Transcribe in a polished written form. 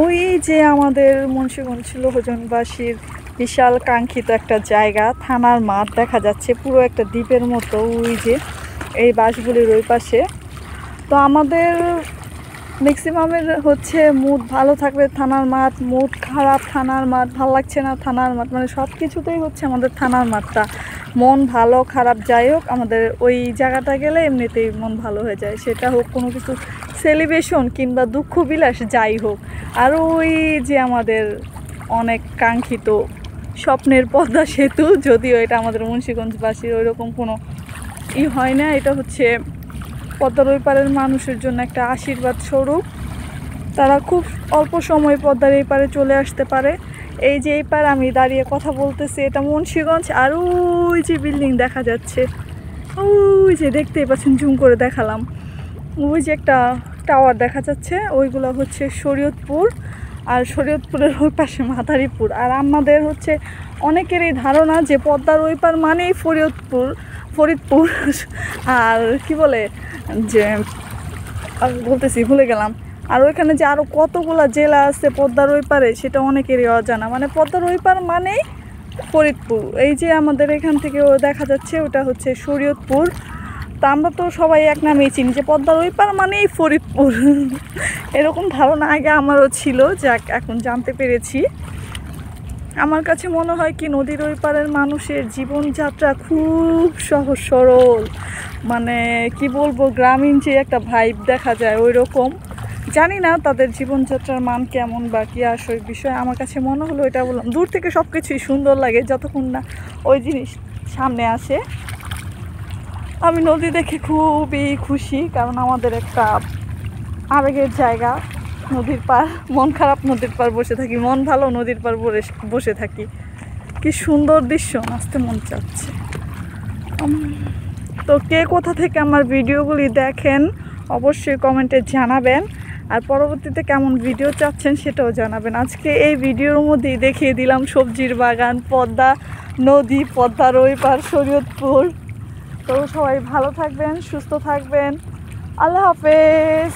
ওই যে আমাদের মুন্সিগঞ্জ লোহজনবাসীর বিশাল কাঙ্ক্ষিত একটা জায়গা, থানার মাঠ দেখা যাচ্ছে পুরো একটা দ্বীপের মতো। ওই যে এই বাসগুলির ওই পাশে। তো আমাদের ম্যাক্সিমামের হচ্ছে মুড ভালো থাকলে থানার মাঠ, মুড খারাপ থানার মাঠ, ভালো লাগছে না থানার মাঠ, মানে সব কিছুতেই হচ্ছে আমাদের থানার মাঠটা। মন ভালো খারাপ যাই হোক, আমাদের ওই জায়গাটা গেলে এমনিতেই মন ভালো হয়ে যায়, সেটা হোক কোনো কিছু সেলিব্রেশন কিংবা দুঃখ বিলাস যাই হোক। আর ওই যে আমাদের অনেক কাঙ্ক্ষিত স্বপ্নের পদ্মা সেতু, যদিও এটা আমাদের মুন্সিগঞ্জবাসীর ওই রকম কোনো হয় না, এটা হচ্ছে পদ্মার ওই পারের মানুষের জন্য একটা আশীর্বাদ স্বরূপ। তারা খুব অল্প সময় পদ্মার এই পারে চলে আসতে পারে। এই যে এই পার আমি দাঁড়িয়ে কথা বলতেছি, এটা মুন্সিগঞ্জ। আর ওই যে বিল্ডিং দেখা যাচ্ছে, ওই যে দেখতেই পাচ্ছেন, জুম করে দেখালাম, ওই যে একটা টাওয়ার দেখা যাচ্ছে, ওইগুলো হচ্ছে শরীয়তপুর। আর শরীয়তপুরের ওই পাশে মাদারীপুর। আর আমাদের হচ্ছে অনেকেরই ধারণা যে পদ্মার ওই পার মানেই ফরিদপুর। আর কি বলে যে বলতেছি ভুলে গেলাম। আর ওইখানে যে আরও কতগুলো জেলা আছে পদ্মার ওই পারে, সেটা অনেকেরই অজানা। মানে পদ্মার ওই পার মানেই ফরিদপুর। এই যে আমাদের এখান থেকে দেখা যাচ্ছে ওটা হচ্ছে শরীয়তপুর। তা আমরা তো সবাই এক নামেই চিনি যে পদ্মার ওই পার মানেই ফরিদপুর। এরকম ধারণা আগে আমারও ছিল, যাক এখন জানতে পেরেছি। আমার কাছে মনে হয় কি, নদীর ওই পারের মানুষের জীবনযাত্রা খুব সহজ সরল, মানে কি বলবো, গ্রামীণ যে একটা ভাইব দেখা যায় ওই রকম। জানি না তাদের জীবনযাত্রার মান কেমন বা কী আসল বিষয়, আমার কাছে মনে হলো এটা বললাম। দূর থেকে সব কিছুই সুন্দর লাগে যতক্ষণ না ওই জিনিস সামনে আসে। আমি নদী দেখে খুবই খুশি, কারণ আমাদের একটা আবেগের জায়গা নদীর পার। মন খারাপ নদীর পার বসে থাকি, মন ভালো নদীর পার বসে থাকি। কি সুন্দর দৃশ্য, নাচতে মন চাচ্ছে। তো কে কোথা থেকে আমার ভিডিওগুলি দেখেন অবশ্যই কমেন্টে জানাবেন। আর পরবর্তীতে কেমন ভিডিও চাচ্ছেন সেটাও জানাবেন। আজকে এই ভিডিওর মধ্যেই দেখিয়ে দিলাম সবজির বাগান, পদ্মা নদী, পদ্মার ওই পার শরীয়তপুর। তো সবাই ভালো থাকবেন, সুস্থ থাকবেন। আল্লাহ হাফেজ।